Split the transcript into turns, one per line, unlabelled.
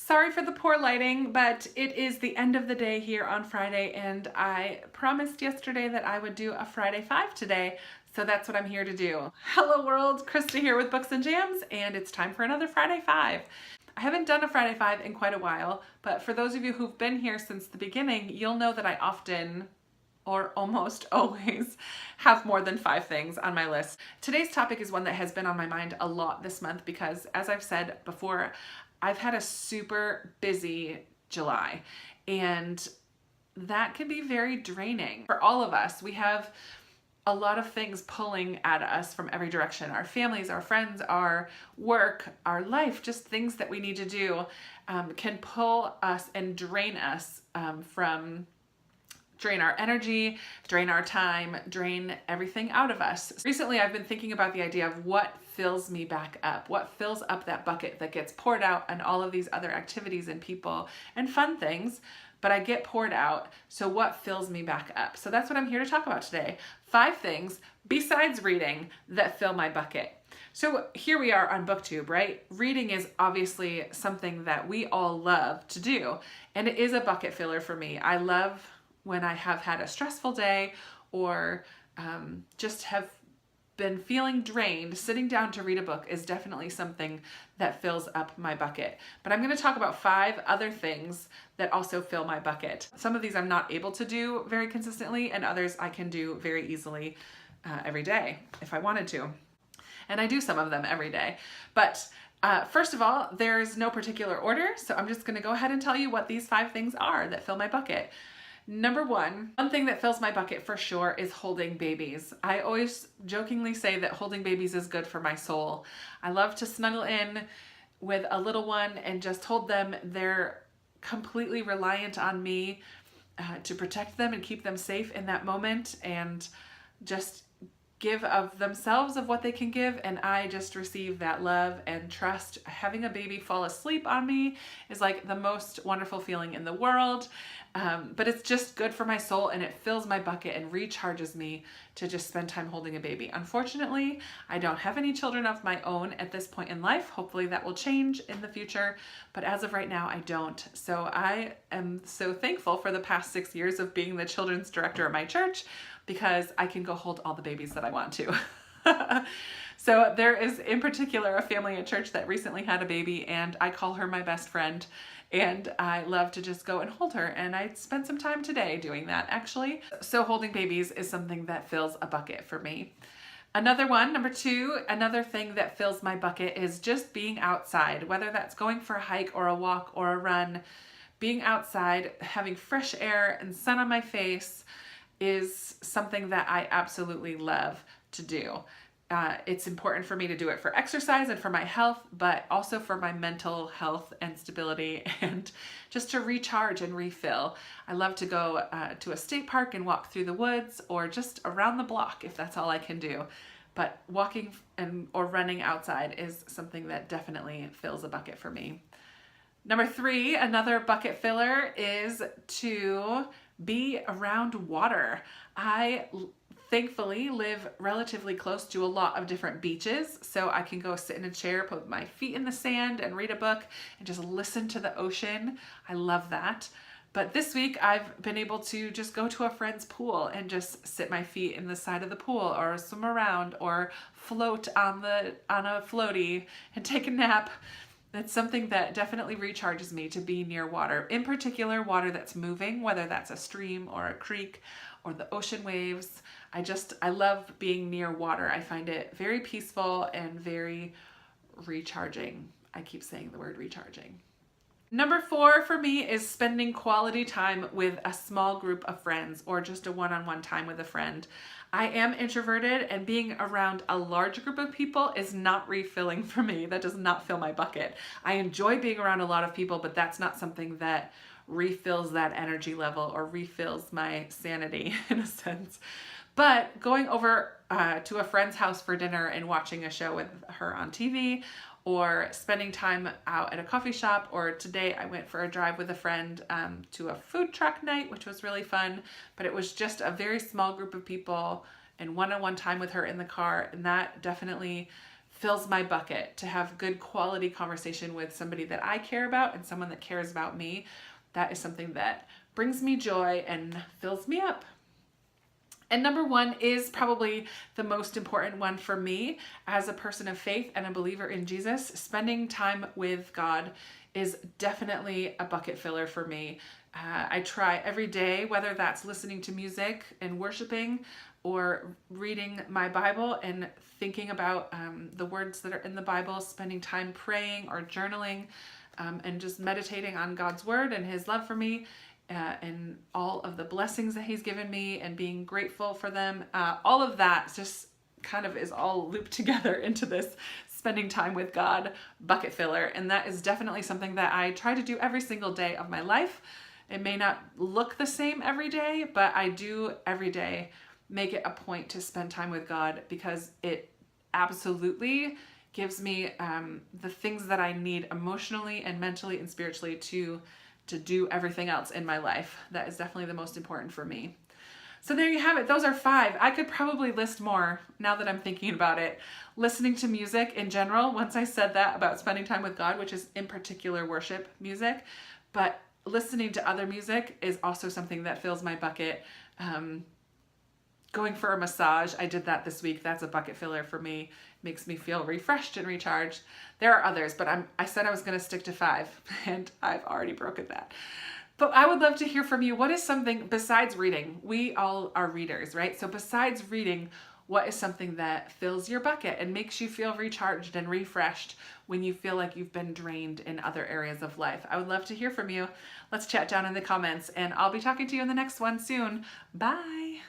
Sorry for the poor lighting, but it is the end of the day here on Friday, and I promised yesterday that I would do a Friday 5 today, so that's what I'm here to do. Hello world, Krista here with Books and Jams, and it's time for another Friday 5. I haven't done a Friday 5 in quite a while, but for those of you who've been here since the beginning, you'll know that I often, or almost always, have more than 5 things on my list. Today's topic is one that has been on my mind a lot this month because, as I've said before, I've had a super busy July, and that can be very draining for all of us. We have a lot of things pulling at us from every direction. Our families, our friends, our work, our life, just things that we need to do can pull us and drain us drain our energy, drain our time, drain everything out of us. Recently, I've been thinking about the idea of what fills me back up, what fills up that bucket that gets poured out on all of these other activities and people and fun things, but I get poured out. So what fills me back up? So that's what I'm here to talk about today. 5 things besides reading that fill my bucket. So here we are on BookTube, right? Reading is obviously something that we all love to do, and it is a bucket filler for me. I love when I have had a stressful day or just have been feeling drained, sitting down to read a book is definitely something that fills up my bucket. But I'm going to talk about 5 other things that also fill my bucket. Some of these I'm not able to do very consistently, and others I can do very easily every day if I wanted to. And I do some of them every day. But first of all, there's no particular order, so I'm just going to go ahead and tell you what these 5 things are that fill my bucket. Number one thing that fills my bucket for sure is holding babies. I always jokingly say that holding babies is good for my soul. I love to snuggle in with a little one and just hold them. They're completely reliant on me to protect them and keep them safe in that moment and just give of themselves, of what they can give, and I just receive that love and trust. Having a baby fall asleep on me is like the most wonderful feeling in the world, but it's just good for my soul, and it fills my bucket and recharges me to just spend time holding a baby. Unfortunately, I don't have any children of my own at this point in life. Hopefully that will change in the future, but as of right now, I don't. So I am so thankful for the past 6 years of being the children's director at my church, because I can go hold all the babies that I want to. So there is in particular a family at church that recently had a baby, and I call her my best friend, and I love to just go and hold her, and I spent some time today doing that actually. So holding babies is something that fills a bucket for me. Another one, number 2, another thing that fills my bucket is just being outside, whether that's going for a hike or a walk or a run. Being outside, having fresh air and sun on my face is something that I absolutely love to do. It's important for me to do it for exercise and for my health, but also for my mental health and stability and just to recharge and refill. I love to go to a state park and walk through the woods or just around the block if that's all I can do. But walking or running outside is something that definitely fills a bucket for me. Number 3, another bucket filler is to be around water. I thankfully live relatively close to a lot of different beaches, so I can go sit in a chair, put my feet in the sand and read a book and just listen to the ocean. I love that. But this week I've been able to just go to a friend's pool and just sit my feet in the side of the pool or swim around or float on a floaty and take a nap. It's something that definitely recharges me to be near water, in particular water that's moving, whether that's a stream or a creek or the ocean waves. I love being near water. I find it very peaceful and very recharging. I keep saying the word recharging. Number 4 for me is spending quality time with a small group of friends or just a one-on-one time with a friend. I am introverted, and being around a large group of people is not refilling for me. That does not fill my bucket. I enjoy being around a lot of people, but that's not something that refills that energy level or refills my sanity in a sense. But going over to a friend's house for dinner and watching a show with her on TV, or spending time out at a coffee shop, or today I went for a drive with a friend to a food truck night, which was really fun, but it was just a very small group of people and one-on-one time with her in the car, and that definitely fills my bucket. To have good quality conversation with somebody that I care about and someone that cares about me, that is something that brings me joy and fills me up. And number one is probably the most important one for me as a person of faith and a believer in Jesus. Spending time with God is definitely a bucket filler for me. I try every day, whether that's listening to music and worshiping or reading my Bible and thinking about the words that are in the Bible, spending time praying or journaling, and just meditating on God's word and his love for me, and all of the blessings that he's given me and being grateful for them. All of that just kind of is all looped together into this spending time with God bucket filler. And that is definitely something that I try to do every single day of my life. It may not look the same every day, but I do every day make it a point to spend time with God, because it absolutely gives me the things that I need emotionally and mentally and spiritually to do everything else in my life. That is definitely the most important for me. So there you have it. Those are 5. I could probably list more now that I'm thinking about it. Listening to music in general, once I said that about spending time with God, which is in particular worship music, but listening to other music is also something that fills my bucket. Going for a massage, I did that this week. That's a bucket filler for me. Makes me feel refreshed and recharged. There are others, but I said I was going to stick to 5, and I've already broken that. But I would love to hear from you. What is something besides reading? We all are readers, right? So besides reading, what is something that fills your bucket and makes you feel recharged and refreshed when you feel like you've been drained in other areas of life? I would love to hear from you. Let's chat down in the comments, and I'll be talking to you in the next one soon. Bye.